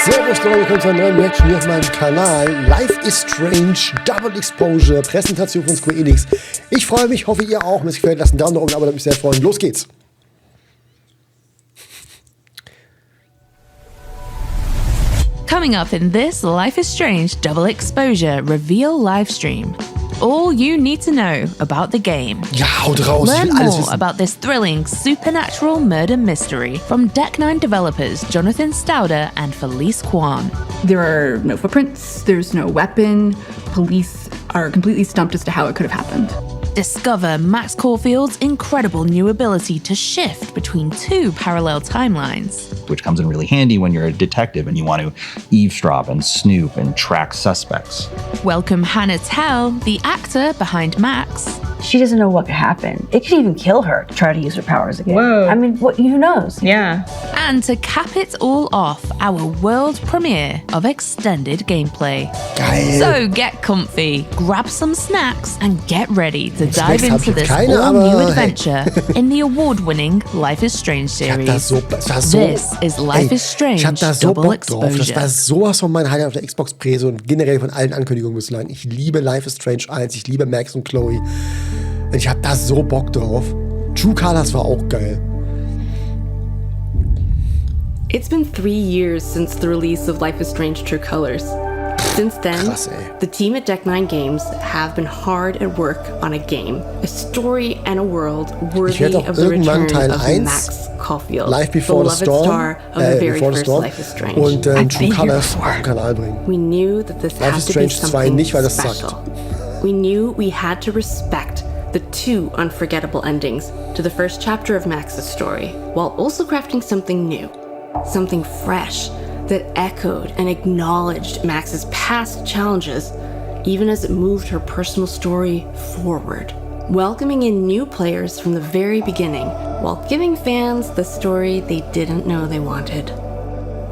Servus Leute, willkommen zu einer neuen Reaction hier auf meinem Kanal. Life is Strange, Double Exposure, Präsentation von Square Enix. Ich freue mich, hoffe ihr auch. Wenn es gefällt, lasst einen Daumen nach oben, aber würde mich sehr freuen. Los geht's! Coming up in this Life is Strange Double Exposure Reveal Livestream. All you need to know about the game. Ja, haut raus, Learn ich will alles more wissen. about this thrilling supernatural murder mystery from Deck 9 developers Jonathan Stauder and Felice Kwan. There are no footprints, there's no weapon. Police are completely stumped as to how it could have happened. Discover Max Caulfield's incredible new ability to shift between two parallel timelines. Which comes in really handy when you're a detective and you want to eavesdrop and snoop and track suspects. Welcome Hannah Tell, the actor behind Max. She doesn't know what could happen. It could even kill her to try to use her powers again. Whoa. I mean, who knows? Yeah. And to cap it all off, our world premiere of extended gameplay. Geil. So get comfy, grab some snacks, and get ready to dive Snacks hab ich into jetzt this keine, all-new aber hey. adventure in the award-winning Life is Strange Ich hab da series. das war so, This is Life is Strange ich hab da so Double Bock drauf. Das Exposure. war sowas von meinem Highlight auf der Xbox-Präse und generell von allen Ankündigungen bislang. Ich liebe Life is Strange 1, ich liebe Max und Chloe. Und ich hab da so Bock drauf. True Colors war auch geil. It's been 3 years since the release of Life is Strange True Colors. Since then, Krass, ey. the team at Deck 9 Games have been hard at work on a game, a story and a world worthy werd auch of the irgendwann return Teil of 1, Max Caulfield, Live the Before the beloved Storm, star of the very Before the first Storm Life is Strange. und I've True been here Colors before. auf den Kanal bringen. We knew that this Life had is to be Strange 2 something nicht, weil das special. sagt. We knew we had to respect the 2 unforgettable endings to the first chapter of Max's story, while also crafting something new, something fresh that echoed and acknowledged Max's past challenges, even as it moved her personal story forward. Welcoming in new players from the very beginning, while giving fans the story they didn't know they wanted.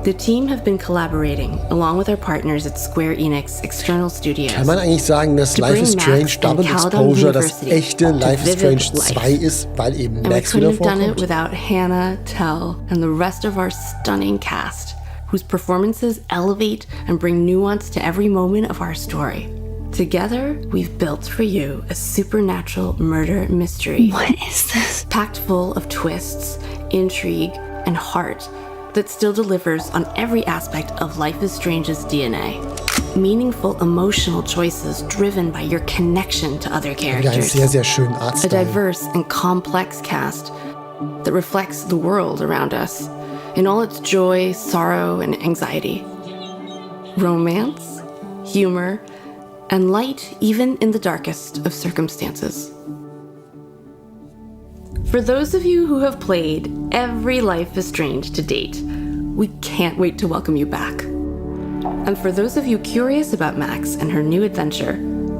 The team have been collaborating, along with our partners at Square Enix External Studios. Kann man eigentlich sagen, dass To Life bring is Max Strange and Double Caledon Exposure das University echte to Life is vivid Strange life. 2 ist, weil eben And we Max wieder couldn't have done it vorkommt? without Hannah, Tell, and the rest of our stunning cast, whose performances elevate and bring nuance to every moment of our story. Together, we've built for you a supernatural murder mystery. What is this? Packed full of twists, intrigue, and heart that still delivers on every aspect of Life is Strange's DNA. Meaningful emotional choices driven by your connection to other Wieder einen characters. sehr, sehr schönen A Artstyle. diverse and complex cast that reflects the world around us in all its joy, sorrow, and anxiety. Romance, humor, and light even in the darkest of circumstances. For those of you who have played every Life is Strange to date, we can't wait to welcome you back. And for those of you curious about Max and her new adventure,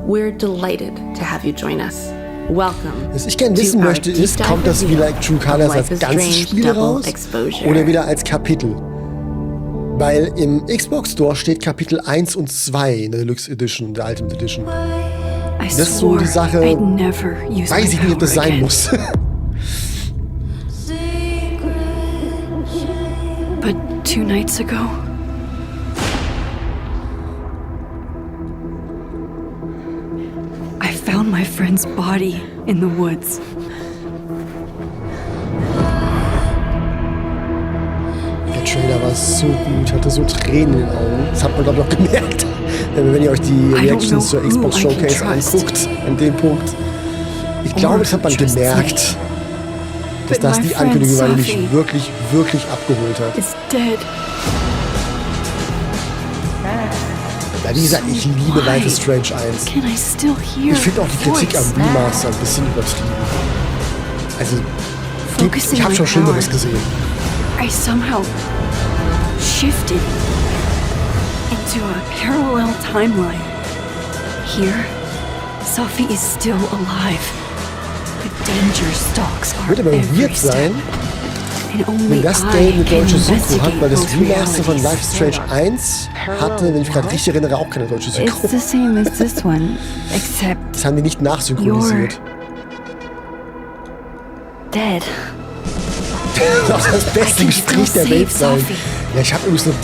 we're delighted to have you join us. Welcome. Was ich gerne to wissen our möchte, deep ist, dive kommt das wie reveal like True of Colors als Life is ganzes Strange Spiel Double raus Exposure. oder wieder als Kapitel? Weil im Xbox Store steht Kapitel 1 und 2 in der Deluxe Edition, der Ultimate Edition. I Das ist so die Sache, I'd never use weiß ich nicht, ob das sein again. muss. But 2 nights ago, I found my friend's body in the woods. Der Trailer war so gut, hatte so Tränen in den Augen. Das hat man, glaube ich, auch gemerkt, wenn ihr euch die Reactions zur Xbox Showcase anguckt, an dem Punkt. Ich glaube, das hat man gemerkt, dass das die Ankündigung war, die mich wirklich, wirklich abgeholt hat. It's dead. Ja, wie gesagt, ich liebe Life is Strange 1. Can I still hear Ich finde auch die Kritik am voice? Remaster ein bisschen übertrieben. Also, ich habe schon Schlimmeres gesehen. I somehow shifted into a parallel timeline. Here, Sophie is still alive. The danger stalks our Wird aber every weird step. sein, And only wenn das I Game eine can deutsche Synchro hat, weil das investigate Remaster von both Life is Strange 1 hatte, wenn ich mich gerade richtig erinnere, auch keine deutsche Synchro. It's the same as this one, except Das haben die nicht nachsynchronisiert. dead. Das ist das beste I can Gespräch der still Welt save sein. Sophie. Ja, ich habe übrigens eine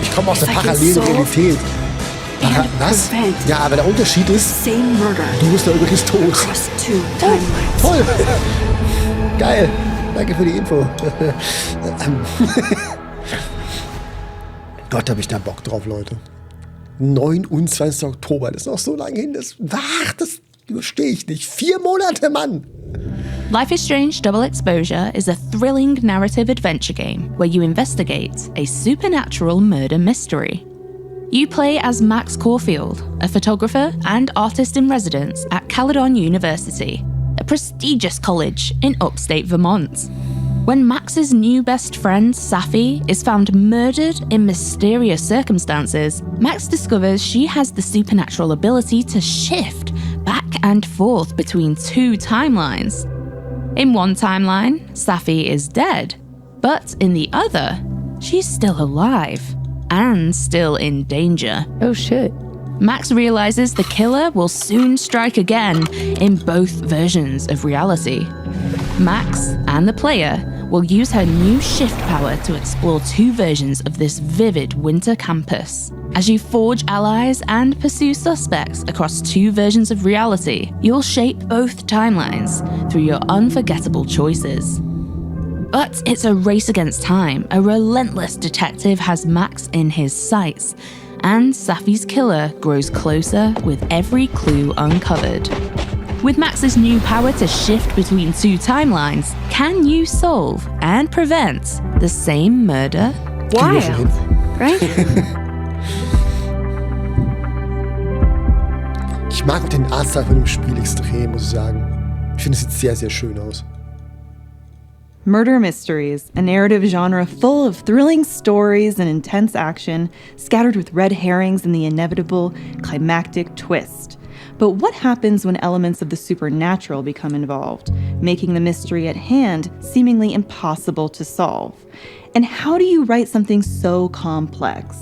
Ich komme aus der If I can parallelen solve Realität. and Was? prevent Ja, aber der Unterschied ist, same murder du bist da übrigens tot. across 2 timelines. Toll. Geil. Danke für die Info. Gott, habe ich da Bock drauf, Leute. 29. Oktober, das ist noch so lange hin. Das überstehe ich nicht. 4 Monate, Mann. Life is Strange Double Exposure is a thrilling narrative adventure game where you investigate a supernatural murder mystery. You play as Max Caulfield, a photographer and artist in residence at Caledon University, a prestigious college in upstate Vermont. When Max's new best friend, Safi, is found murdered in mysterious circumstances, Max discovers she has the supernatural ability to shift back and forth between 2 timelines. In one timeline, Safi is dead, but in the other, she's still alive and still in danger. Oh shit. Max realizes the killer will soon strike again in both versions of reality. Max and the player will use her new shift power to explore 2 versions of this vivid winter campus. As you forge allies and pursue suspects across 2 versions of reality, you'll shape both timelines through your unforgettable choices. But it's a race against time. A relentless detective has Max in his sights, and Safi's killer grows closer with every clue uncovered. With Max's new power to shift between 2 timelines, can you solve and prevent the same murder? Wild, right? Ich mag auch den Artstyle von dem Spiel extrem, muss ich sagen. Ich finde, es sieht sehr, sehr schön aus. Murder mysteries, a narrative genre full of thrilling stories and intense action, scattered with red herrings and the inevitable climactic twist. But what happens when elements of the supernatural become involved, making the mystery at hand seemingly impossible to solve? And how do you write something so complex?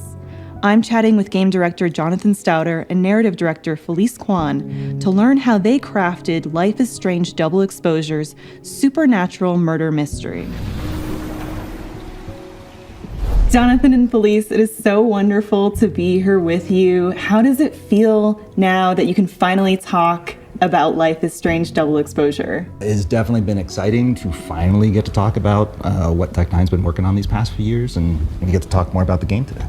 I'm chatting with game director Jonathan Stouter and narrative director Felice Kwan to learn how they crafted Life is Strange Double Exposure's supernatural murder mystery. Jonathan and Felice, it is so wonderful to be here with you. How does it feel now that you can finally talk about Life is Strange Double Exposure? It has definitely been exciting to finally get to talk about what Tech9's been working on these past few years, and we get to talk more about the game today.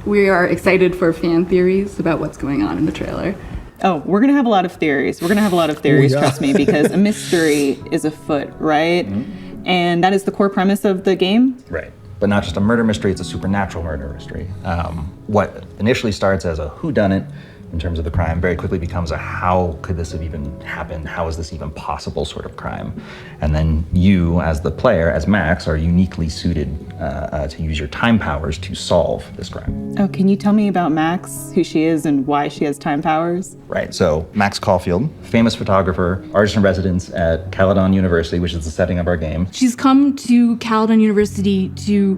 We are excited for fan theories about what's going on in the trailer. Oh, we're going to have a lot of theories. Yeah. Trust me, because a mystery is afoot, right? Mm-hmm. And that is the core premise of the game? Right. But not just a murder mystery, it's a supernatural murder mystery. What initially starts as a whodunit in terms of the crime very quickly becomes a how could this have even happened? How is this even possible sort of crime? And then you, as the player, as Max, are uniquely suited to use your time powers to solve this crime. Oh, can you tell me about Max, who she is and why she has time powers? Right, so Max Caulfield, famous photographer, artist in residence at Caledon University, which is the setting of our game. She's come to Caledon University to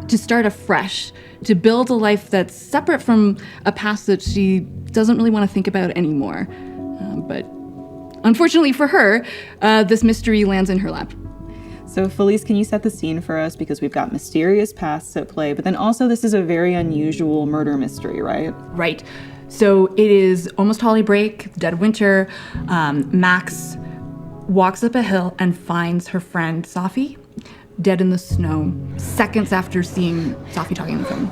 start afresh, to build a life that's separate from a past that she doesn't really want to think about anymore. But unfortunately for her, this mystery lands in her lap. So Felice, can you set the scene for us? Because we've got mysterious pasts at play, but then also this is a very unusual murder mystery, right? Right. So it is almost Holly Break, dead of winter. Max walks up a hill and finds her friend Safi dead in the snow, seconds after seeing Safi talking on the phone.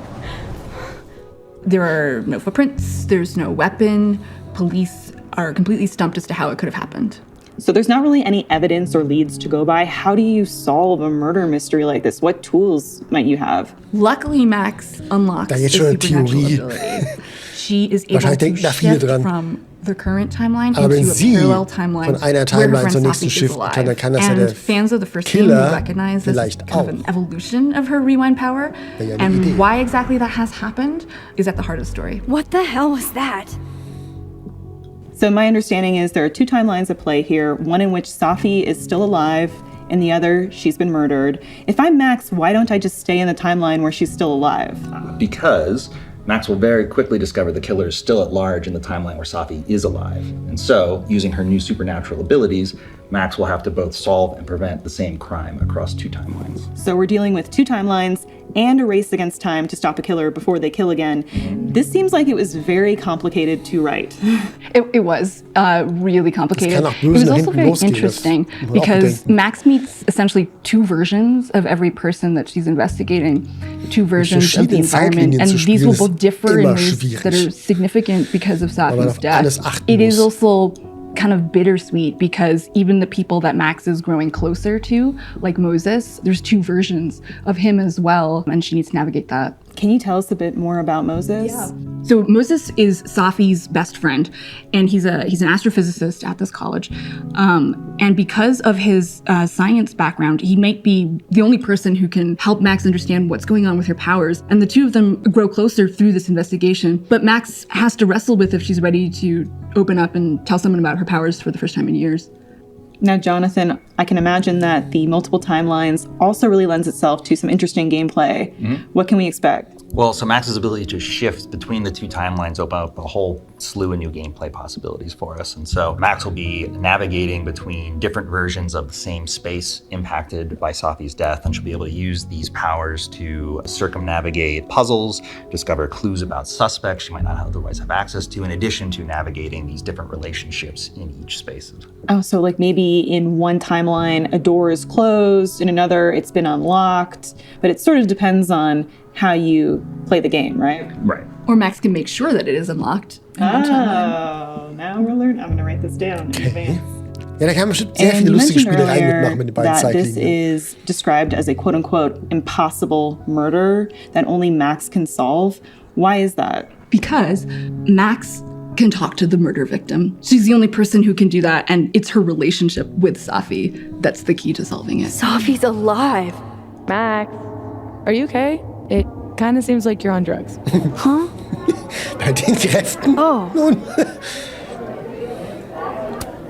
There are no footprints, there's no weapon. Police are completely stumped as to how it could have happened. So there's not really any evidence or leads to go by. How do you solve a murder mystery like this? What tools might you have? Luckily, Max unlocks Da a jetzt schon eine supernatural Theorie. ability. She is able Wahrscheinlich to denken da viele shift dran. from the current timeline Aber wenn into a sie parallel timeline von einer where her Timeline friend zur nächsten Safi is shiften alive. kann, dann kann das ja And der fans of the first game Killer recognize this as vielleicht kind of auch. an evolution of her rewind power. Wäre ja eine And Idee. why exactly that has happened is at the heart of the story. What the hell was that? So my understanding is there are 2 timelines at play here, one in which Safi is still alive, and the other, she's been murdered. If I'm Max, why don't I just stay in the timeline where she's still alive? Because Max will very quickly discover the killer is still at large in the timeline where Safi is alive. And so, using her new supernatural abilities, Max will have to both solve and prevent the same crime across 2 timelines. So we're dealing with 2 timelines and a race against time to stop a killer before they kill again. This seems like it was very complicated to write. It was really complicated. Das kann auch It böse was nach also hinten very losgehen, das interesting muss man auch because bedenken. Max meets essentially two versions of every person that she's investigating, two versions of the verschiedenen environment, Zeitlinien and zu these will spielen both ist differ in immer ways schwierig. that are significant because of man Safi's auf death. alles achten It is muss. also kind of bittersweet because even the people that Max is growing closer to, like Moses, there's two versions of him as well, and she needs to navigate that. Can you tell us a bit more about Moses? So Moses is Safi's best friend, and he's an astrophysicist at this college. And because of his science background, he might be the only person who can help Max understand what's going on with her powers. And the two of them grow closer through this investigation. But Max has to wrestle with if she's ready to open up and tell someone about her powers for the first time in years. Now, Jonathan, I can imagine that the multiple timelines also really lends itself to some interesting gameplay. What can we expect? Well, so Max's ability to shift between the two timelines open up a whole slew of new gameplay possibilities for us. And so Max will be navigating between different versions of the same space impacted by Safi's death, and she'll be able to use these powers to circumnavigate puzzles, discover clues about suspects she might not otherwise have access to, in addition to navigating these different relationships in each space. Oh, so like maybe in one timeline, a door is closed, in another, it's been unlocked, but it sort of depends on how you play the game, right? Right. Or Max can make sure that it is unlocked. Oh, now we're learning. I'm going to write this down in advance. Ja, da kann man bestimmt sehr And viele you lustige mentioned Spielereien earlier mitmachen mit den beiden that this Zeitlinien. is described as a quote-unquote impossible murder that only Max can solve. Why is that? Because Max can talk to the murder victim. She's the only person who can do that, and it's her relationship with Safi that's the key to solving it. Safi's alive. Max, are you okay? It kind of seems like you're on drugs. Bei den Kräften? Oh. Nun.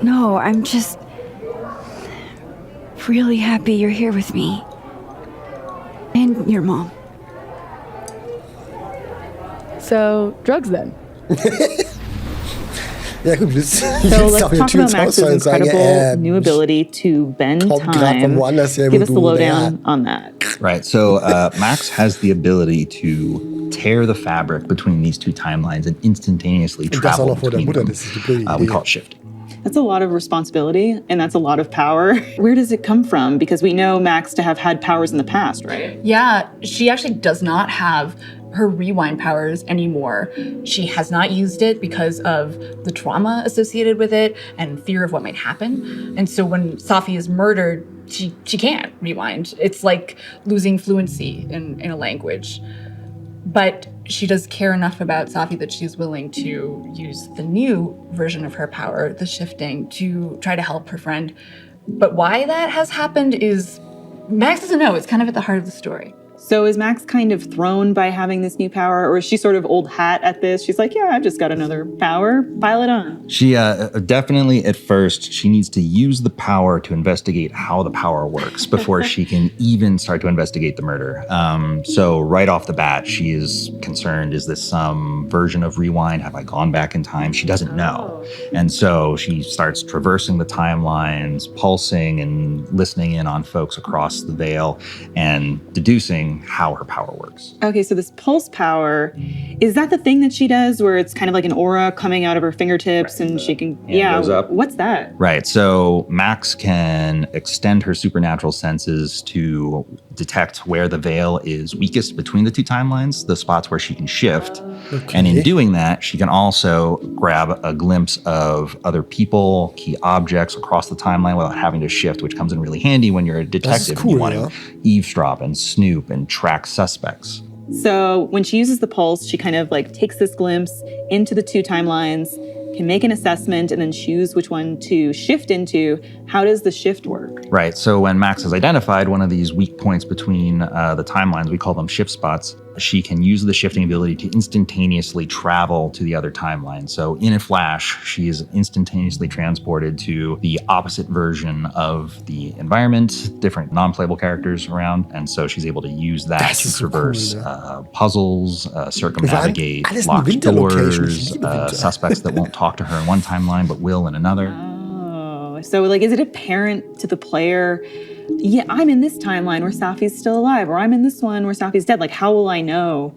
No, I'm just really happy you're here with me. And your mom. So, drugs then? Ja gut, willst So willst let's auch eine talk Tür about ins Haus Max's fallen und sagen, incredible new ability to bend kommt grad von time. woanders her, Give wo us the du, lowdown naja. on that. Right. So Max has the ability to tear the fabric between these two timelines and instantaneously Und das auch travel noch vor der between Mutter, them. das ist die blöde We Idee. call it shifting. That's a lot of responsibility and that's a lot of power. Where does it come from? Because we know Max to have had powers in the past, right? Yeah, she actually does not have her rewind powers anymore. She has not used it because of the trauma associated with it and fear of what might happen. And so when Safi is murdered, she can't rewind. It's like losing fluency in a language. But she does care enough about Safi that she's willing to use the new version of her power, the shifting, to try to help her friend. But why that has happened is Max doesn't know. It's kind of at the heart of the story. So is Max kind of thrown by having this new power, or is she sort of old hat at this? She's like, yeah, I've just got another power. Pile it on. She definitely at first, she needs to use the power to investigate how the power works before she can even start to investigate the murder. So right off the bat, she is concerned, is this some version of rewind? Have I gone back in time? She doesn't know. And so she starts traversing the timelines, pulsing and listening in on folks across the veil and deducing how her power works. Okay, so this pulse power, is that the thing that she does where it's kind of like an aura coming out of her fingertips and she can, goes up. What's that? Right. So Max can extend her supernatural senses to detect where the veil is weakest between the two timelines, the spots where she can shift. Okay. And in doing that, she can also grab a glimpse of other people, key objects across the timeline without having to shift, which comes in really handy when you're a detective and you cool, want yeah. to eavesdrop and snoop and track suspects. So when she uses the pulse, she kind of like takes this glimpse into the two timelines, can make an assessment, and then choose which one to shift into. How does the shift work? Right. So when Max has identified one of these weak points between the timelines, we call them shift spots, she can use the shifting ability to instantaneously travel to the other timeline. So in a flash, she is instantaneously transported to the opposite version of the environment, different non-playable characters around. And so she's able to use that Das to ist so traverse cool, ja. puzzles, circumnavigate Alles nur locked Winterlocations. doors, Ich liebe Winter. suspects that won't talk to her in one timeline but will in another. Oh, So, like, is it apparent to the player, yeah, I'm in this timeline where Safi's still alive, or I'm in this one where Safi's dead? Like, how will I know?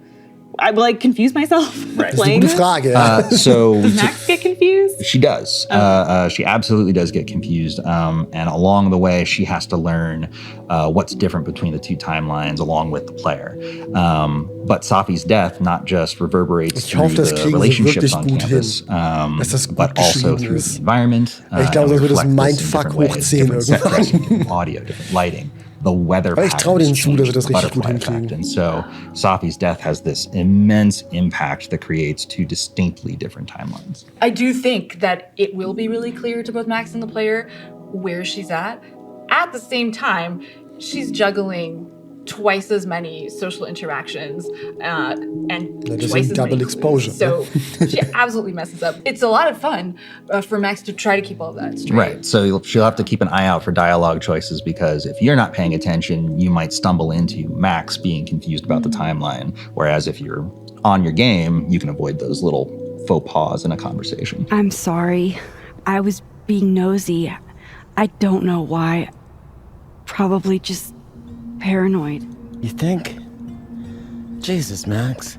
I will, like, confuse myself playing Das ist eine gute Frage. Does Max get confused? She does. She absolutely does get confused. And along the way, she has to learn what's different between the two timelines along with the player. But Safi's death not just reverberates through the relationships on campus, but also through the environment. Ich glaube, das wird das Mindfuck hoch 10 irgendwann. Different audio, different lighting. The weather Aber ich traue denen zu, dass sie das richtig gut butterfly hinkriegen. effect. And so Safi's death has this immense impact that creates two distinctly different timelines. I do think that it will be really clear to both Max and the player where she's at. At the same time, she's juggling twice as many social interactions and twice as double many exposure. clues. So she absolutely messes up. It's a lot of fun for Max to try to keep all of that straight. Right. So she'll have to keep an eye out for dialogue choices because if you're not paying attention, you might stumble into Max being confused about the timeline. Whereas if you're on your game, you can avoid those little faux pas in a conversation. I'm sorry. I was being nosy. I don't know why. Probably just paranoid. You think? Jesus, Max.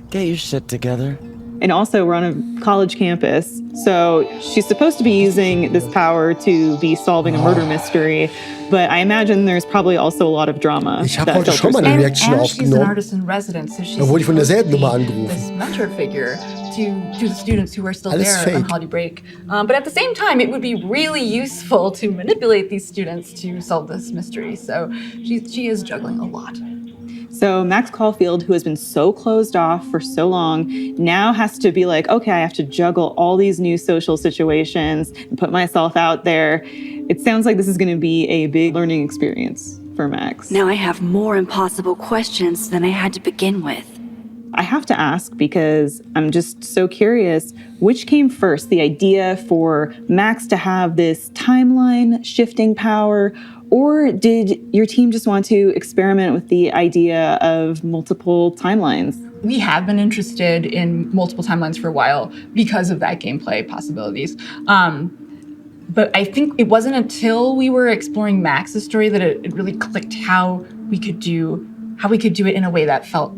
Get your shit together. And also, we're on a college campus, so she's supposed to be using this power to be solving a murder mystery, but I imagine there's probably also a lot of drama. Ich habe heute schon mal eine Reaction And she's an aufgenommen. artist in residence, so she's Obwohl ich von derselben supposed to Nummer be angerufen. this mentor figure to the students who are still Alles there on fake. holiday break. But at the same time, it would be really useful to manipulate these students to solve this mystery. So she is juggling a lot. So Max Caulfield, who has been so closed off for so long, now has to be like, okay, I have to juggle all these new social situations and put myself out there. It sounds like this is going to be a big learning experience for Max. Now I have more impossible questions than I had to begin with. I have to ask because I'm just so curious, which came first, the idea for Max to have this timeline shifting power, or did your team just want to experiment with the idea of multiple timelines? We have been interested in multiple timelines for a while because of that gameplay possibilities. But I think it wasn't until we were exploring Max's story that it really clicked how we could do it in a way that felt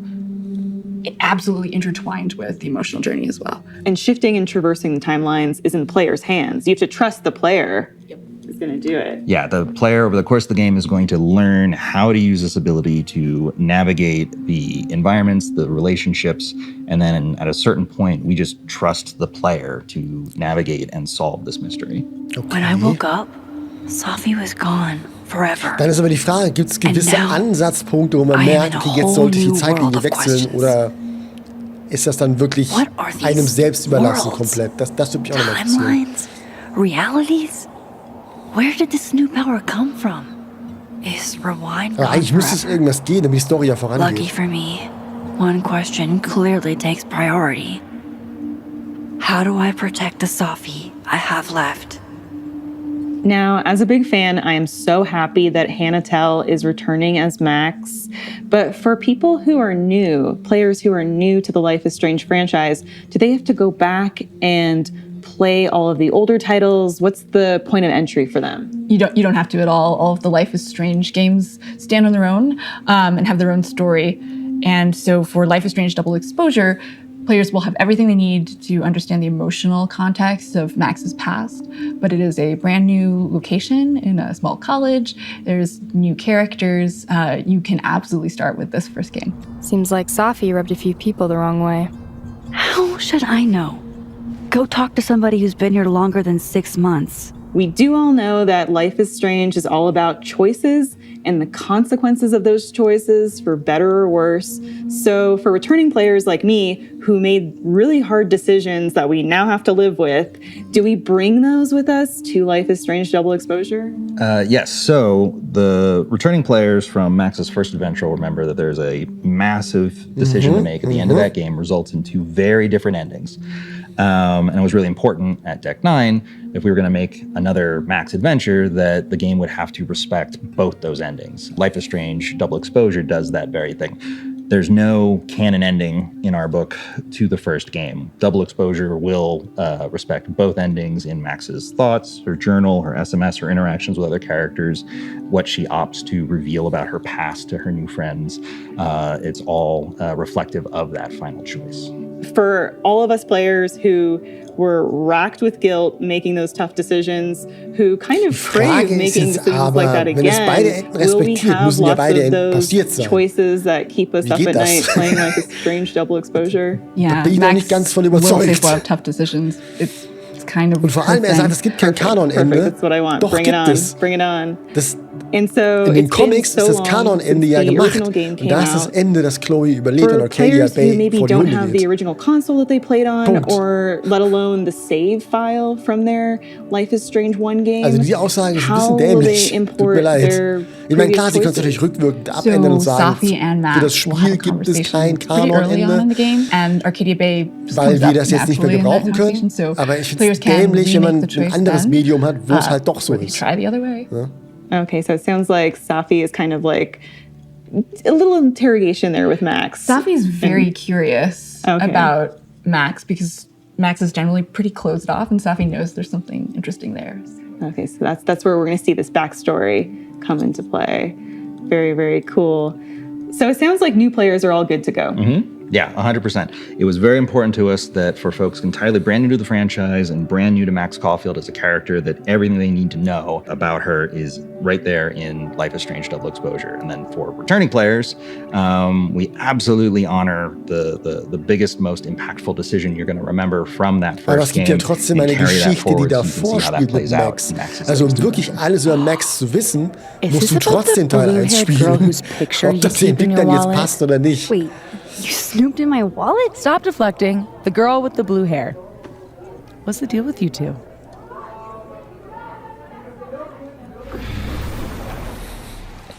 absolutely intertwined with the emotional journey as well. And shifting and traversing the timelines is in the player's hands. You have to trust the player is going to do it. Yeah, the player over the course of the game is going to learn how to use this ability to navigate the environments, the relationships, and then at a certain point, we just trust the player to navigate and solve this mystery. Okay. When I woke up, Safi was gone forever. Dann ist aber die Frage, gibt es gewisse And now, Ansatzpunkte, wo man I am merkt, in a okay, jetzt whole sollte ich die new Zeitlinie world of wechseln questions. oder ist das dann wirklich What are these einem selbst überlassen worlds? komplett? Das würde mich auch nochmal interessieren. Timelines? Realities? Where did this new power come from? Is rewind Aber gone eigentlich müsste es forever? irgendwas gehen, damit die Story ja Lucky vorangeht. for me, one question clearly takes priority. How do I protect the Safi I have left? Now, as a big fan, I am so happy that Hannah Tell is returning as Max. But for people who are new, players who are new to the Life is Strange franchise, do they have to go back and play all of the older titles? What's the point of entry for them? You don't have to at all. All of the Life is Strange games stand on their own and have their own story. And so for Life is Strange Double Exposure, players will have everything they need to understand the emotional context of Max's past, but it is a brand new location in a small college. There's new characters. You can absolutely start with this first game. Seems like Safi rubbed a few people the wrong way. How should I know? Go talk to somebody who's been here longer than 6 months. We do all know that Life is Strange is all about choices and the consequences of those choices, for better or worse. So for returning players like me, who made really hard decisions that we now have to live with, do we bring those with us to Life is Strange Double Exposure? Yes, so the returning players from Max's first adventure will remember that there's a massive decision to make at the end of that game results in two very different endings. And it was really important at Deck 9, if we were going to make another Max adventure, that the game would have to respect both those endings. Life is Strange Double Exposure does that very thing. There's no canon ending in our book to the first game. Double Exposure will respect both endings in Max's thoughts, her journal, her SMS, her interactions with other characters, what she opts to reveal about her past to her new friends. It's all reflective of that final choice. For all of us players who were racked with guilt making those tough decisions, who kind of crave making decisions like that again, will we have lots of those choices that keep us up at night playing like a strange double exposure? Yeah, bin ich noch nicht ganz von will überzeugt. take a lot of tough decisions. It's kind of. Und vor allem, sagt, es gibt kein Kanonende. That's what I want. Doch, Bring it on. es. Bring it on. Das, And so in den Comics ist das Kanonende ja gemacht. Und da ist das Ende, dass Chloe überlebt und Arcadia Bay vor die Hunde don't have the original console that they played on, Punkt. or let alone the save file from their Life is Strange 1 game. Also die Aussage ist ein bisschen dämlich. Tut mir leid. Ich meine, klar, sie können es natürlich rückwirkend abändern und sagen, Safi and Max für das Spiel gibt es kein pretty early on in Kanonende, the game, and Arcadia Bay just weil comes wir up das jetzt nicht mehr naturally in that gebrauchen können. conversation, so Aber ich finde players es can dämlich, wenn man remake the ein choice anderes then, Medium hat, wo es halt doch so or they ist. try the other way. Ja? Okay, so it sounds like Safi is kind of like a little interrogation there with Max. Safi's very curious about Max because Max is generally pretty closed off, and Safi knows there's something interesting there. Okay, so that's where we're going to see this backstory come into play. Very, very cool. So it sounds like new players are all good to go. Mm-hmm. Yeah, 100%. It was very important to us that for folks entirely brand new to the franchise and brand new to Max Caulfield as a character, that everything they need to know about her is right there in Life is Strange Double Exposure. And then for returning players, we absolutely honor the biggest, most impactful decision you're going to remember from that first game. Aber es gibt ja trotzdem eine Geschichte, die davor spielt mit Max. Also um wirklich alles über Max zu wissen, musst du trotzdem Teil 1 spielen. Ob das den Entwicklern jetzt passt oder nicht. Wait, you snooped in my wallet? Stop deflecting. The girl with the blue hair. What's the deal with you two?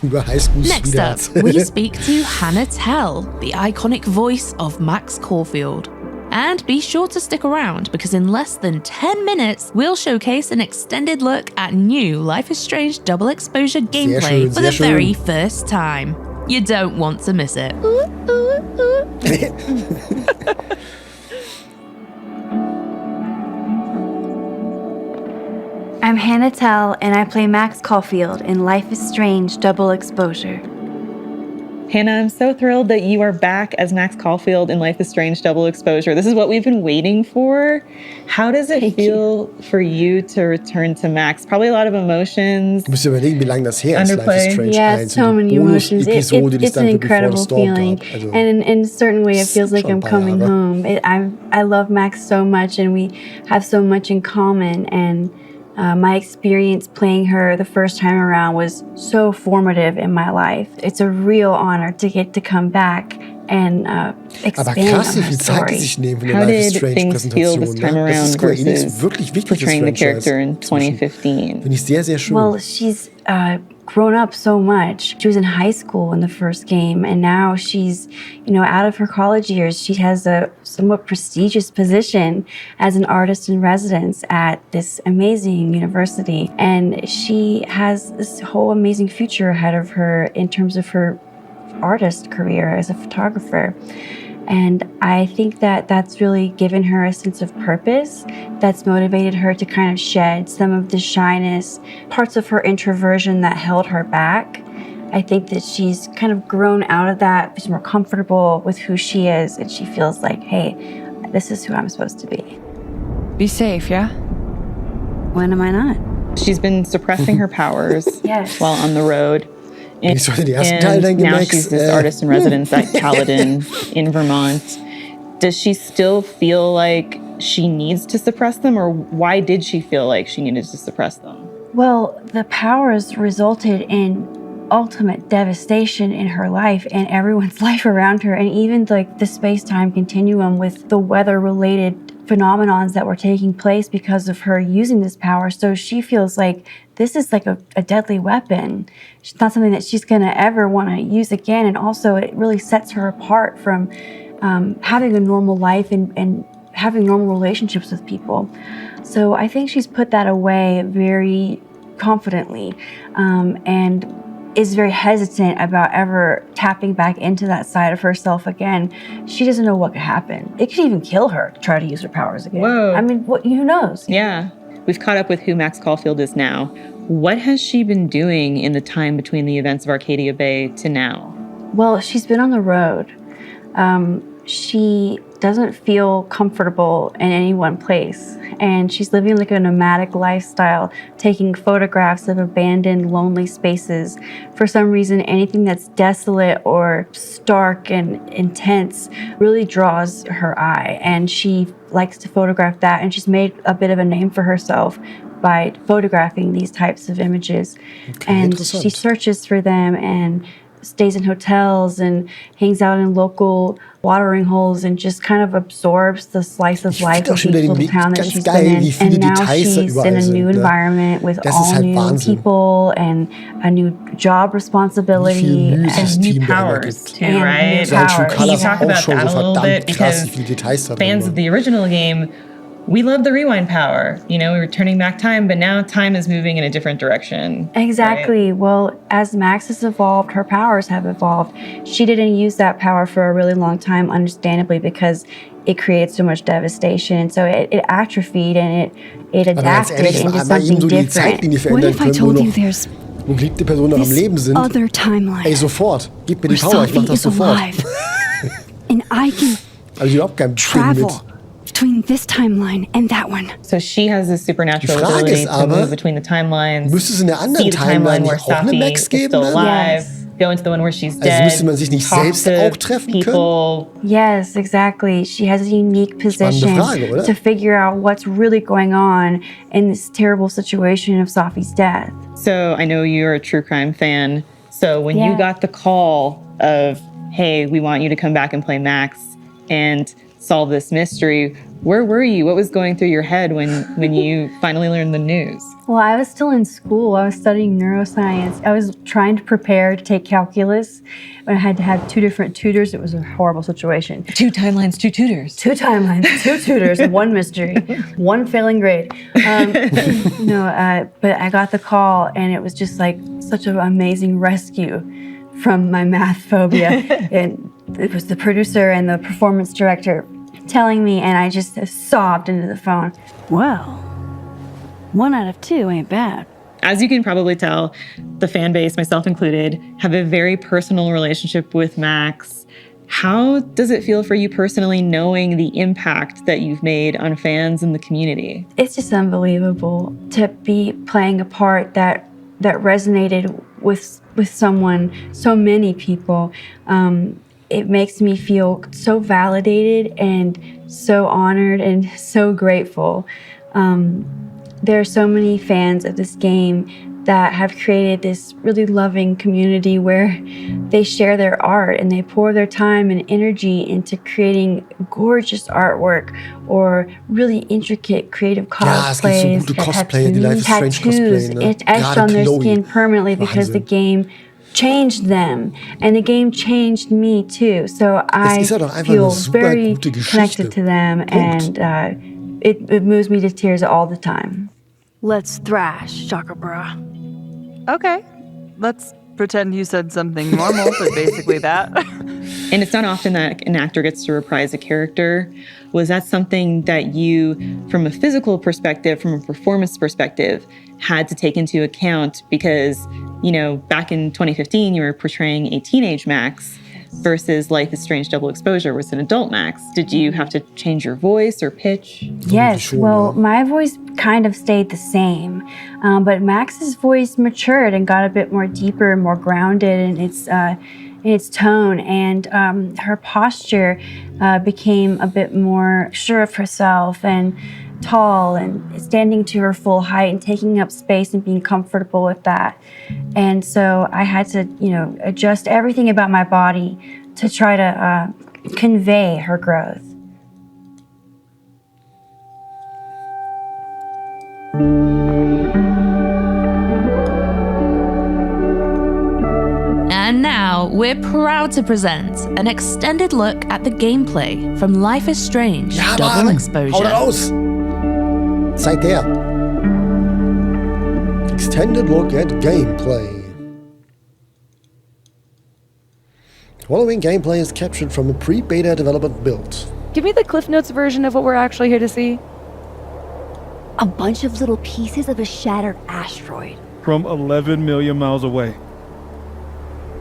Über Highschool Next up, Sweethearts. we speak to Hannah Tell, the iconic voice of Max Caulfield. And be sure to stick around because in less than 10 minutes, we'll showcase an extended look at new Life is Strange Double Exposure gameplay for the very first time. You don't want to miss it. I'm Hannah Tell, and I play Max Caulfield in Life is Strange Double Exposure. Hannah, I'm so thrilled that you are back as Max Caulfield in Life is Strange Double Exposure. This is what we've been waiting for. How does it feel for you to return to Max? Probably a lot of emotions. Du musst dir überlegen, wie lange das her ist, Life is Strange Yeah, 1. so many emotions. It's an incredible feeling. feeling. And in a certain way, it feels like I'm coming home. I love Max so much, and we have so much in common. And my experience playing her the first time around was so formative in my life. It's a real honor to get to come back and expand Aber krass, on wie her viel Zeit die story. sich nehmen von der How Life is did Strange things feel this Präsentation. time Ne? Das around ist Square Enix versus wirklich wichtiges portraying the Franchise. character in 2015? Finde ich sehr, sehr schön. Well, she's grown up so much. She was in high school in the first game, and now she's, out of her college years. She has a somewhat prestigious position as an artist in residence at this amazing university, and she has this whole amazing future ahead of her in terms of her artist career as a photographer. And I think that that's really given her a sense of purpose that's motivated her to kind of shed some of the shyness, parts of her introversion that held her back. I think that she's kind of grown out of that. She's more comfortable with who she is, and she feels like, hey, this is who I'm supposed to be. Be safe, yeah? When am I not? She's been suppressing her powers Yes. while on the road. Ich sollte den ersten Teil denken, now Max. she's this artist in residence at Caledon in Vermont. Does she still feel like she needs to suppress them, or why did she feel like she needed to suppress them? Well, the powers resulted in ultimate devastation in her life and everyone's life around her, and even like the space-time continuum with the weather-related phenomenons that were taking place because of her using this power. So she feels like this is like a deadly weapon. It's not something that she's gonna ever wanna use again. And also it really sets her apart from having a normal life and having normal relationships with people. So I think she's put that away very confidently. And is very hesitant about ever tapping back into that side of herself again. She doesn't know what could happen. It could even kill her to try to use her powers again. Whoa. I mean, who knows? Yeah. We've caught up with who Max Caulfield is now. What has she been doing in the time between the events of Arcadia Bay to now? Well, she's been on the road. She doesn't feel comfortable in any one place. And she's living like a nomadic lifestyle, taking photographs of abandoned, lonely spaces. For some reason, anything that's desolate or stark and intense really draws her eye. And she likes to photograph that. And she's made a bit of a name for herself by photographing these types of images. And she searches for them and stays in hotels and hangs out in local watering holes and just kind of absorbs the slice of life of each little town that she's been in. And now she's in a new environment with all new people and a new job responsibility and new powers too, right? Can you talk about that a little bit? Because fans of the original game, we love the rewind power. We were turning back time, but now time is moving in a different direction. Exactly. Right? Well, as Max has evolved, her powers have evolved. She didn't use that power for a really long time, understandably, because it created so much devastation. So it atrophied and it adapted into something different. What if I told you there's other timeline? Ey, sofort. Gib mir die Power, ich mach das sofort. And I can überhaupt kein travel between this timeline and that one. So she has this supernatural ability to move between the timelines. Müsste es in der anderen see the timeline where auch eine Max Safi is geben? still alive. Yes. Go into the one where she's dead. Also müsste man sich nicht selbst auch treffen people. können? Yes, exactly. She has a unique position Frage, to figure out what's really going on in this terrible situation of Safi's death. So I know you're a true crime fan. So when you got the call of, hey, we want you to come back and play Max and solve this mystery, where were you? What was going through your head when you finally learned the news? Well, I was still in school. I was studying neuroscience. I was trying to prepare to take calculus. I had to have 2 different tutors. It was a horrible situation. 2 timelines, 2 tutors. 2 timelines, 2 tutors, 1 mystery, 1 failing grade. But I got the call, and it was just like such an amazing rescue from my math phobia. And it was the producer and the performance director telling me, and I just sobbed into the phone. Well, 1 out of 2 ain't bad. As you can probably tell, the fan base, myself included, have a very personal relationship with Max. How does it feel for you personally knowing the impact that you've made on fans and the community? It's just unbelievable to be playing a part that resonated with someone, so many people. It makes me feel so validated and so honored and so grateful. There are so many fans of this game that have created this really loving community where they share their art and they pour their time and energy into creating gorgeous artwork or really intricate creative cosplays. Es gibt so gute Cosplayer, die Life is Strange cosplayen, ne? It's etched on their skin permanently because the game changed them, and the game changed me too. So I feel very connected to them, and it moves me to tears all the time. Let's thrash, Chakabra. Okay, let's pretend you said something normal, but basically that. And it's not often that an actor gets to reprise a character. Was that something that you, from a physical perspective, from a performance perspective, had to take into account? Because, back in 2015, you were portraying a teenage Max versus Life is Strange Double Exposure was an adult Max. Did you have to change your voice or pitch? Yes, well, my voice kind of stayed the same, but Max's voice matured and got a bit more deeper and more grounded in its tone, and her posture became a bit more sure of herself and tall and standing to her full height and taking up space and being comfortable with that. And so I had to, adjust everything about my body to try to convey her growth. And now we're proud to present an extended look at the gameplay from Life is Strange Double Exposure. Hau raus! Zeit her. Extended look at gameplay. Following gameplay is captured from a pre-beta development build. Give me the Cliff Notes version of what we're actually here to see. A bunch of little pieces of a shattered asteroid. From 11 million miles away.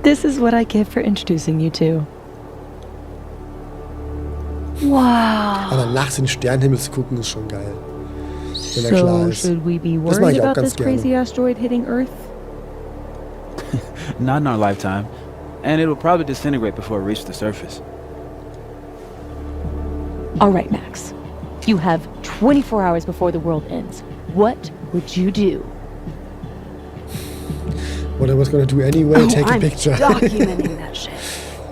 This is what I get for introducing you to. Wow. Aber nachts in den Sternenhimmel zu gucken ist schon geil. Wenn er klar So ist. should we be Das mache worried ich auch about ganz this crazy gerne. asteroid hitting Earth? Not in our lifetime. And it'll probably disintegrate before it reaches the surface. All right, Max. You have 24 hours before the world ends. What would you do? What I was gonna do anyway, take a I'm picture. documenting that shit.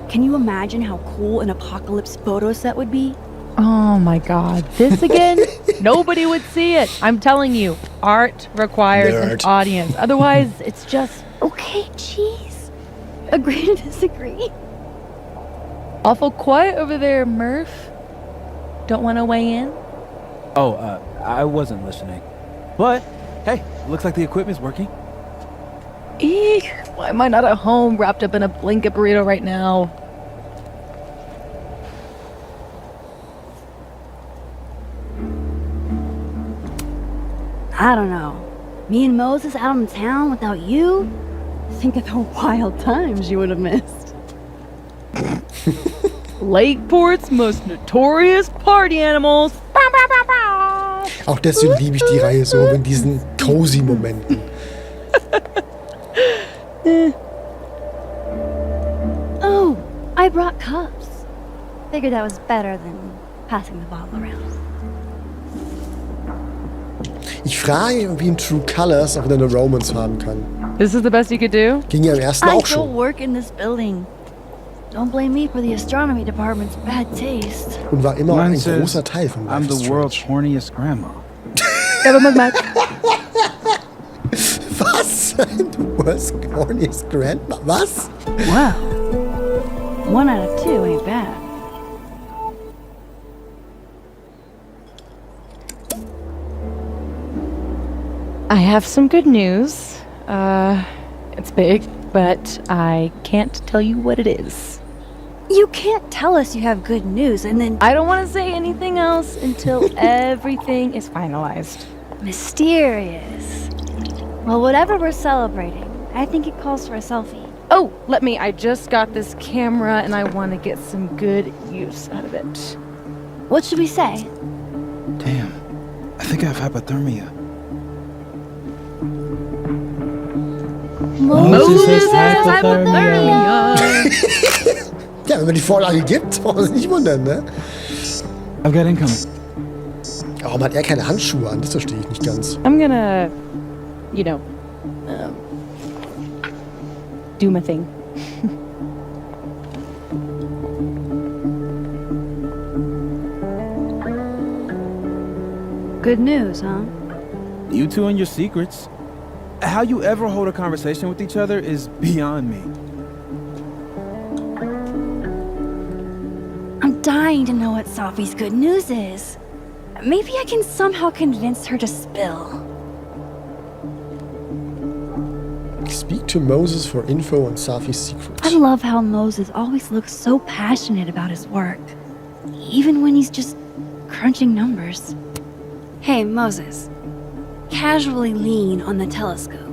Can you imagine how cool an apocalypse photo set would be? Oh my god, this again? Nobody would see it. I'm telling you, art requires an Nerd. audience. Otherwise, it's just Okay, jeez. Agree to disagree. awful quiet over there, Murph. Don't want to weigh in? Oh, I wasn't listening. But, hey, looks like the equipment's working. Eek, why am I not at home wrapped up in a blanket burrito right now? I don't know. Me and Moses out in town without you? Think of the wild times you would have missed. Lakeport's most notorious party animals. Auch deswegen liebe ich die Reihe so, in diesen cozy Momenten. Oh, I brought cups. Figured that was better than passing the bottle around. Ich frage mich, wie in True Colors auch wieder eine Romance haben kann. This is the best you could do? Ging ja im ersten I auch don't schon. work in this building. Don't blame me for the astronomy department's bad taste. Und war immer auch Mine ein says, großer Teil von I'm Life is the Strange. world's horniest grandma. Was? Du worst horniest grandma? Was? Wow. 1 out of 2 ain't bad. I have some good news. It's big, but I can't tell you what it is. You can't tell us you have good news and then I don't want to say anything else until everything is finalized. mysterious. Well, whatever we're celebrating, I think it calls for a selfie. Oh, I just got this camera and I want to get some good use out of it. What should we say? Damn, I think I have hypothermia. Moses has hypothermia. Ja, wenn man die Vorlage gibt, braucht man sich nicht wundern, ne? I've got incoming. Warum hat er keine Handschuhe an? Das verstehe ich nicht ganz. I'm gonna, do my thing. Good news, huh? You two and your secrets. How you ever hold a conversation with each other is beyond me. I'm dying to know what Sophie's good news is. Maybe I can somehow convince her to spill. Speak to Moses for info on Safi's secrets. I love how Moses always looks so passionate about his work, even when he's just crunching numbers. Hey, Moses. Casually lean on the telescope.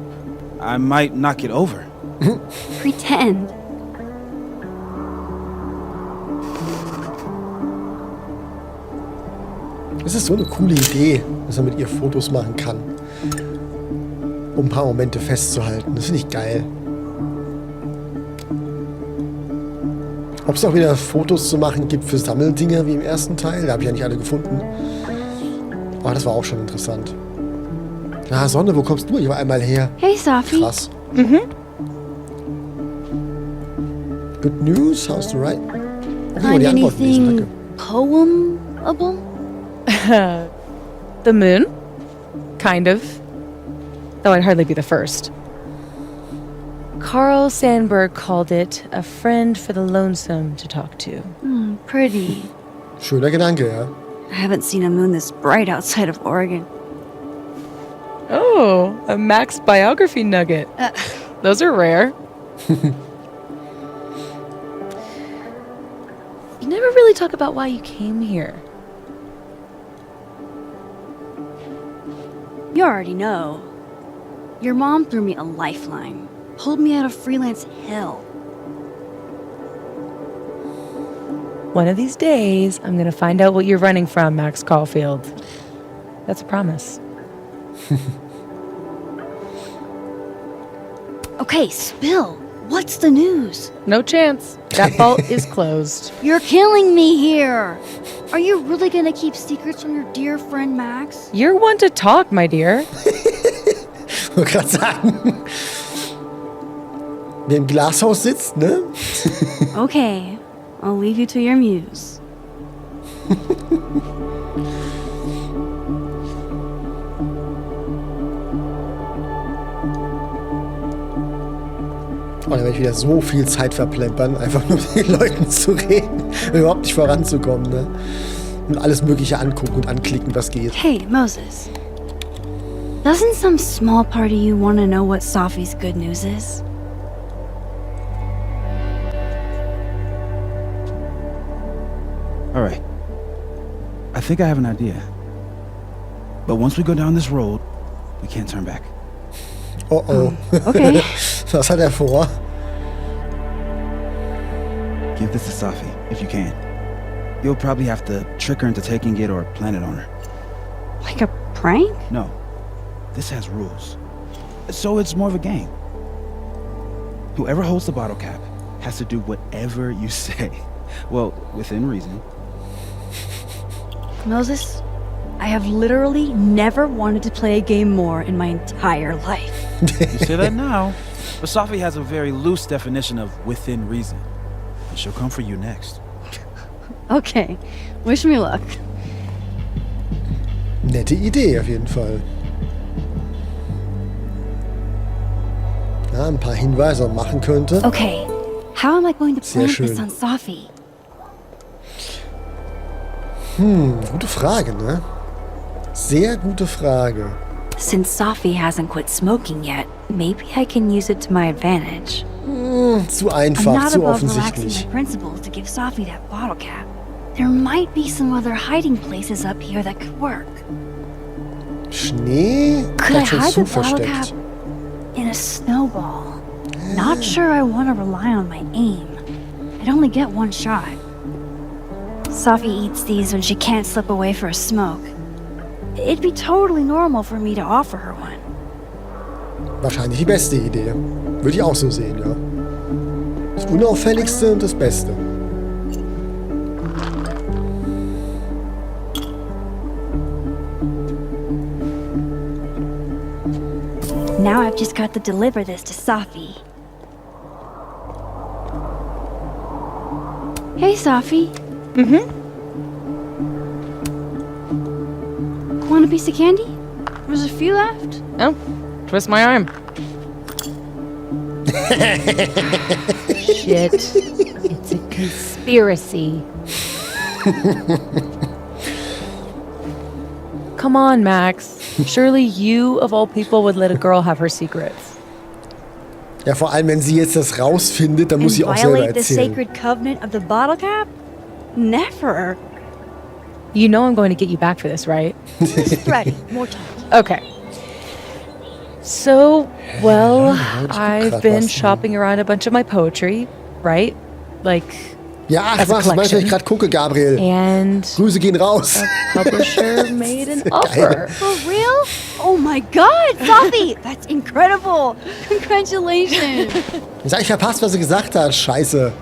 I might knock it over. Pretend. Das ist so eine coole Idee, dass man mit ihr Fotos machen kann. Um ein paar Momente festzuhalten. Das finde ich geil. Ob es auch wieder Fotos zu machen gibt für Sammeldinger wie im ersten Teil, da habe ich ja nicht alle gefunden. Aber das war auch schon interessant. Na, Sonne, wo kommst du? Ich war einmal her. Hey, Sophie. Krass. Good news, how's the right? Find anything poemable? The moon? Kind of. Though I'd hardly be the first. Carl Sandburg called it a friend for the lonesome to talk to. Pretty. Schöner Gedanke, ja. I haven't seen a moon this bright outside of Oregon. Oh, a Max biography nugget. Those are rare. talk about why you came here. You already know. Your mom threw me a lifeline, pulled me out of freelance hell. One of these days, I'm gonna find out what you're running from, Max Caulfield. That's a promise. Okay, spill. What's the news? No chance. That vault is closed. You're killing me here. Are you really gonna keep secrets from your dear friend Max? You're one to talk, my dear. Ich wollte gerade sagen. Wer im Glashaus sitzt, ne? Okay, I'll leave you to your muse. Oh, da werde ich wieder so viel Zeit verplempern, einfach nur mit den Leuten zu reden, überhaupt nicht voranzukommen, ne? Und alles Mögliche angucken und anklicken, was geht. Hey, Moses. Doesn't some small part of you want to know what Safi's good news is? All right. I think I have an idea. But once we go down this road, we can't turn back. Oh oh. Okay. Was hat vor? Give this to Safi, if you can. You'll probably have to trick her into taking it or plant it on her. Like a prank? No. This has rules. So it's more of a game. Whoever holds the bottle cap has to do whatever you say. Well, within reason. Moses, I have literally never wanted to play a game more in my entire life. You say that now. But Safi has a very loose definition of within reason. And she'll come for you next. Okay, wish me luck. Nette Idee auf jeden Fall. Ja, ein paar Hinweise machen könnte. Okay, how am I going to Sehr plant this schön. on Safi? Gute Frage, ne? Sehr gute Frage. Since Safi hasn't quit smoking yet, maybe I can use it to my advantage. Zu I'm einfach, not zu above relaxing offensichtlich. my principles to give Safi that bottle cap. There might be some other hiding places up here that could work. Schnee? Could I Hat schon hide zu the bottle cap versteckt. in a snowball? Not sure I want to rely on my aim. I'd only get one shot. Safi eats these when she can't slip away for a smoke. It'd be totally normal for me to offer her one. Wahrscheinlich die beste Idee. Würde ich auch so sehen, ja. Das Unauffälligste und das Beste. Now I've just got to deliver this to Safi. Hey, Safi. Want a piece of candy? There's a few left. Oh, twist my arm. Shit. It's a conspiracy. Come on, Max. Surely you, of all people, would let a girl have her secrets. Ja, vor allem, wenn sie jetzt das rausfindet, dann muss sie auch selber Violate the erzählen. sacred covenant of the bottle cap? Never. You know I'm going to get you back for this, right? Just ready. More time. Okay. So, well, Ja, ich guck I've grad been was. shopping around a bunch of my poetry, right? Like, Ja, ach, as a was, weil ich collection. gerade gucke, Gabriel. And Grüße gehen raus. a publisher made an offer. For real? Oh my god, Safi! That's incredible! Congratulations! Ich sag, ich verpasst, was sie gesagt hat. Scheiße.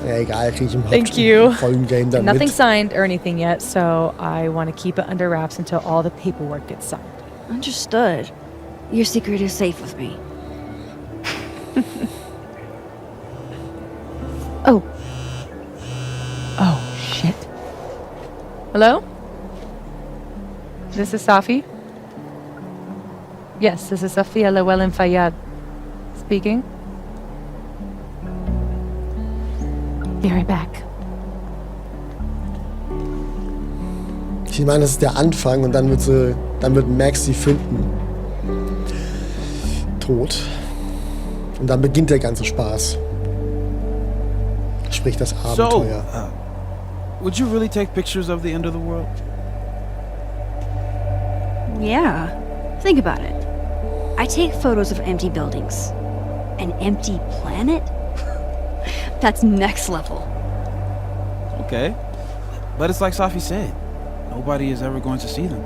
Ja, egal, krieg ich im Thank you. vollen Game dann Nothing mit. signed or anything yet, so I want to keep it under wraps until all the paperwork gets signed. Understood. Your secret is safe with me. Oh. Oh, shit. Hello? This is Safi? Yes, this is Safia Llewellyn Fayyad speaking. Be right back. Ich meine, das ist der Anfang und dann wird Max sie finden. Tot. Und dann beginnt der ganze Spaß. Sprich das Abenteuer. would you really take pictures of the end of the world? Yeah. Think about it. I take photos of empty buildings. An empty planet? That's next level. Okay. But it's like Safi said. Nobody is ever going to see them.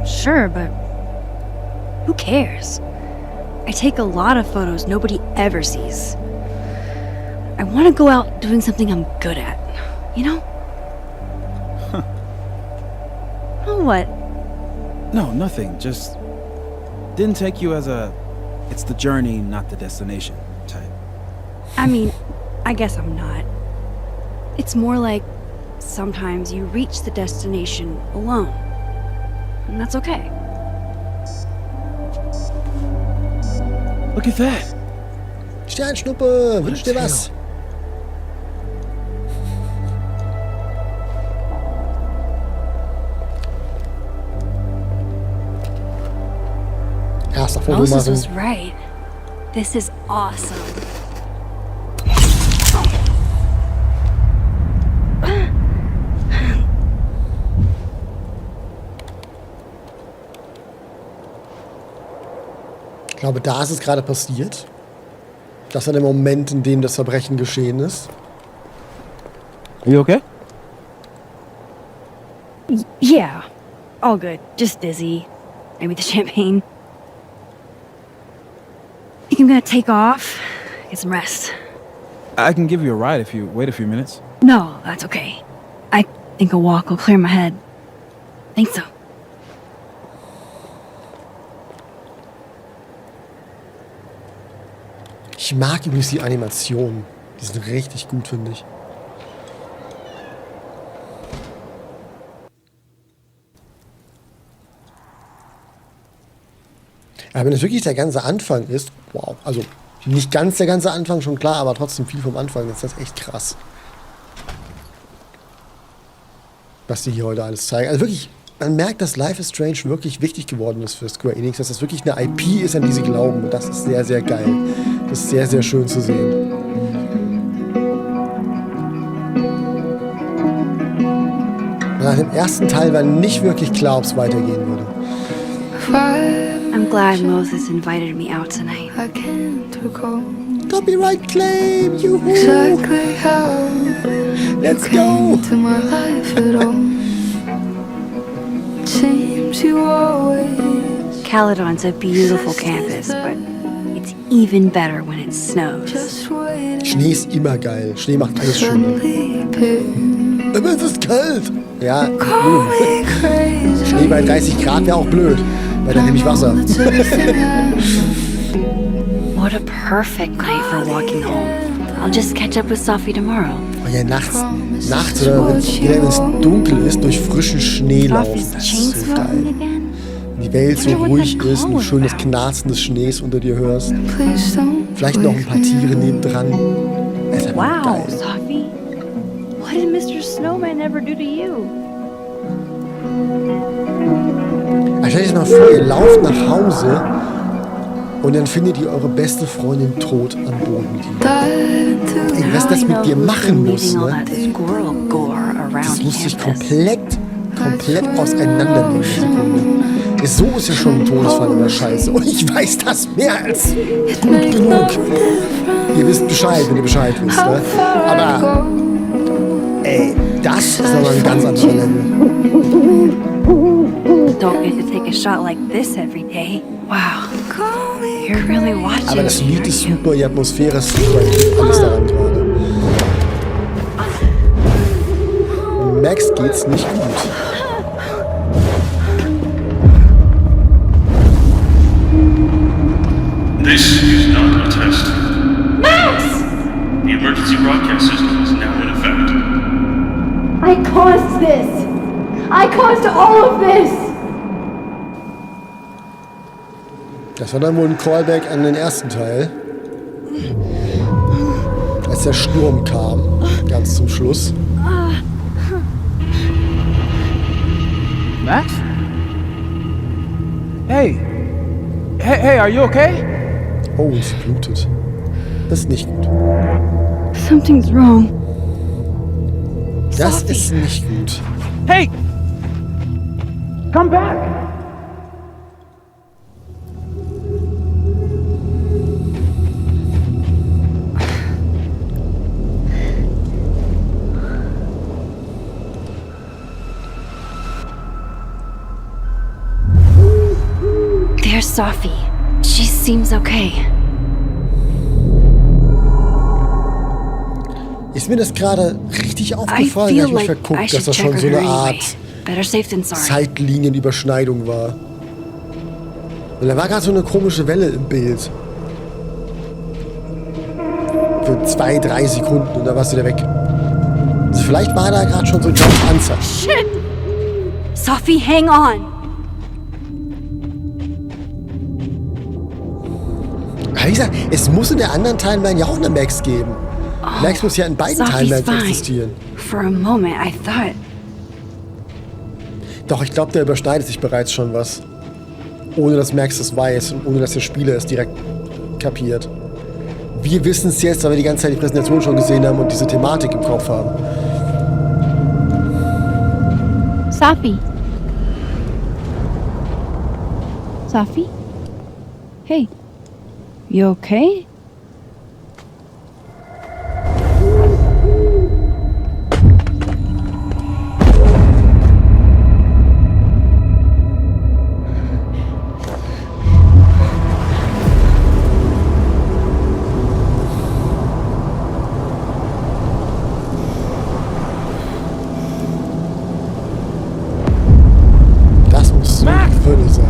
Sure, but who cares? I take a lot of photos nobody ever sees. I want to go out doing something I'm good at, you know? Oh, what? No, nothing. Just didn't take you as a it's the journey, not the destination type. I mean, I guess I'm not. It's more like sometimes you reach the destination alone. And that's okay. Look at that. Sternschnuppe, wünsch dir was. Erster Foto Moses machen. was right. This is awesome. Ich glaube, da ist es gerade passiert. Das war der Moment, in dem das Verbrechen geschehen ist. Are you okay? Yeah. All good. Just dizzy. Maybe the champagne. I think I'm gonna take off. Get some rest. I can give you a ride if you wait a few minutes. No, that's okay. I think a walk will clear my head. Think so. Ich mag übrigens die Animationen. Die sind richtig gut, finde ich. Aber wenn es wirklich der ganze Anfang ist, wow, also nicht ganz der ganze Anfang, schon klar, aber trotzdem viel vom Anfang, ist das echt krass. Was die hier heute alles zeigen. Also wirklich, man merkt, dass Life is Strange wirklich wichtig geworden ist für Square Enix, dass das wirklich eine IP ist, an die sie glauben. Und das ist sehr, sehr geil. Das ist sehr, sehr schön zu sehen. Nach dem ersten Teil war nicht wirklich klar, ob es weitergehen würde. I'm glad Moses invited me out tonight. Copyright claim, juhu! Exactly how let's go! To my life at all. Seems you always. Caledon's a beautiful campus, but it's even better when it snows. Schnee ist immer geil. Schnee macht alles schön. Aber es ist kalt. Ja, Schnee bei 30 Grad wäre auch blöd, weil dann nehme ich Wasser. What a perfect night for walking home. I'll just catch up with Sophie tomorrow. Oh ja, nachts oder wenn es dunkel ist, durch frischen Schnee laufen. Das ist so geil. Wenn die Welt so ruhig ist und du schön das Knarzen des Schnees unter dir hörst. Vielleicht noch ein paar Tiere nebendran. Das ist Wow, geil. Sophie. What did Mr. Snowman ever do to you? Stell dir das mal vor, ihr lauft nach Hause und dann findet ihr eure beste Freundin tot am Boden liegen. Ey, was das mit dir machen muss, ne? Das muss sich komplett auseinandernehmen. So ist ja schon ein Todesfall in der Scheiße. Und ich weiß das mehr als gut genug. Ihr wisst Bescheid, wenn ihr Bescheid wisst, ne? Aber, ey, das ist nochmal ein ganz anderer Level. Don't get to take a shot like this every day. Wow. You're really watching. Aber das Lied ist super, die Atmosphäre ist super, alles daran gerade. Max geht's nicht gut. This is not a test. Max! The emergency broadcast system is now in effect. I caused this! I caused all of this! Das war dann wohl ein Callback an den ersten Teil. Als der Sturm kam, ganz zum Schluss. Max? Hey! Hey, are you okay? Oh, es blutet. Das ist nicht gut. Something's wrong. Das ist nicht gut. Hey! Come back! There's Sophie. She seems okay. Ist mir das gerade richtig aufgefallen? Ich habe mich verguckt, dass das schon so eine Art Zeitlinienüberschneidung war. Und da war gerade so eine komische Welle im Bild. Für 2-3 Sekunden und dann warst du wieder weg. Also vielleicht war da gerade schon so ein Panzer. Shit! Sophie, hang on! Aber wie gesagt, es muss in der anderen Timeline ja auch eine Max geben. Max muss ja in beiden Timelines existieren. For a moment, I thought. Doch, ich glaube, da überschneidet sich bereits schon was. Ohne dass Max das weiß und ohne dass der Spieler es direkt kapiert. Wir wissen es jetzt, weil wir die ganze Zeit die Präsentation schon gesehen haben und diese Thematik im Kopf haben. Sophie. Sophie? Hey. You okay? Das muss so Hölle sein.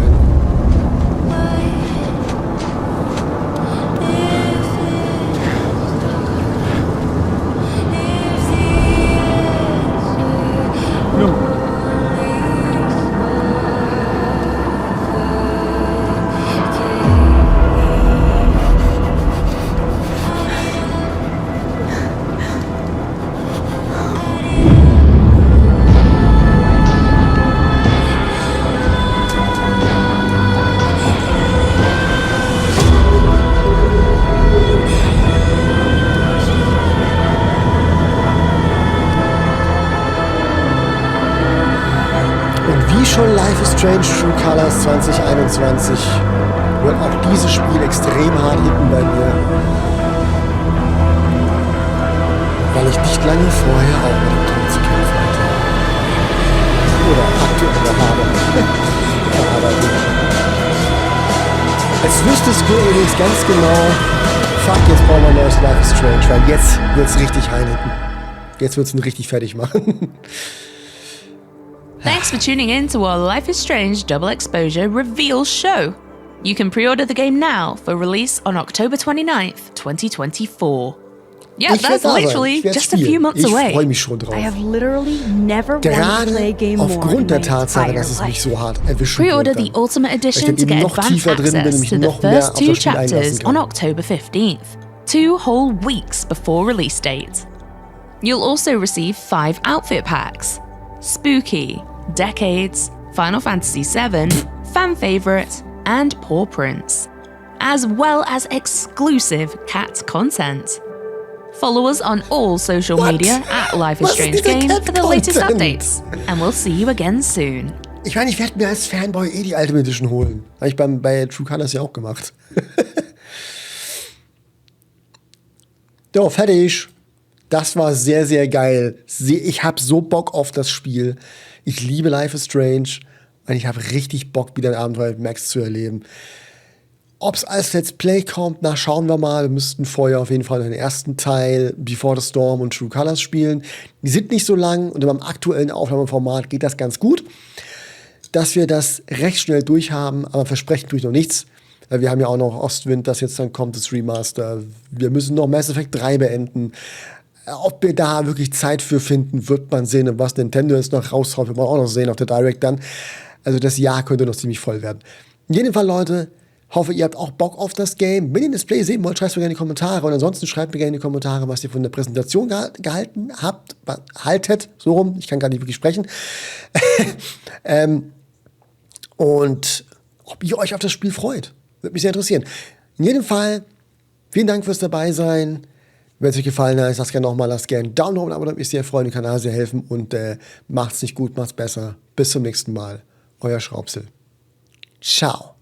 Schon Life is Strange True Colors 2021 wird auch dieses Spiel extrem hart hitten bei mir. Weil ich nicht lange vorher auch mit dem Tod zu kämpfen hatte. Oder aktuell habe. Jetzt wüsste Square Enix ganz genau, fuck, jetzt brauchen wir ein neues Life is Strange, weil jetzt wird's richtig reinhitten. Jetzt wird's ihn richtig fertig machen. Thanks for tuning in to our Life is Strange Double Exposure Reveal show. You can pre-order the game now for release on October 29th, 2024. Yeah, that's literally just a few months away. Ich freue mich schon drauf. I have literally never wanted to play a game more aufgrund der Tatsache, dass es mich so hart erwischen Pre-order the Ultimate Edition to get advanced access to the first 2 chapters on October 15th, 2 whole weeks before release date. You'll also receive 5 outfit packs: Spooky, Decades, Final Fantasy VII, Fan Favorite, and Paw Prints, as well as exclusive cat content. Follow us on all social media at Life is Strange Game for the latest updates, and we'll see you again soon. Ich meine, ich werde mir als Fanboy die Ultimate Edition holen. Habe ich bei True Colors ja auch gemacht. So, fertig. Das war sehr, sehr geil. Ich habe so Bock auf das Spiel. Ich liebe Life is Strange. Und ich habe richtig Bock, wieder ein Abenteuer mit Max zu erleben. Ob es als Let's Play kommt, schauen wir mal. Wir müssten vorher auf jeden Fall den ersten Teil Before the Storm und True Colors spielen. Die sind nicht so lang und beim aktuellen Aufnahmeformat geht das ganz gut, dass wir das recht schnell durchhaben. Aber versprechen tue ich noch nichts. Wir haben ja auch noch Ostwind, das jetzt dann kommt, das Remaster. Wir müssen noch Mass Effect 3 beenden. Ob wir da wirklich Zeit für finden, wird man sehen. Und was Nintendo jetzt noch raushaut, wird man auch noch sehen auf der Direct dann. Also das Jahr könnte noch ziemlich voll werden. In jedem Fall, Leute, hoffe, ihr habt auch Bock auf das Game. Wenn ihr das Display sehen wollt, schreibt es mir gerne in die Kommentare. Und ansonsten schreibt mir gerne in die Kommentare, was ihr von der Präsentation gehalten habt. Haltet, so rum. Ich kann gar nicht wirklich sprechen. Und ob ihr euch auf das Spiel freut. Würde mich sehr interessieren. In jedem Fall, Vielen Dank fürs dabei sein. Wenn es euch gefallen hat, lasst gerne nochmal, lasst gerne einen Daumen hoch und ein Abo, damit mich sehr freuen, dem Kanal sehr helfen und macht's nicht gut, macht's besser. Bis zum nächsten Mal. Euer Schraubsel. Ciao.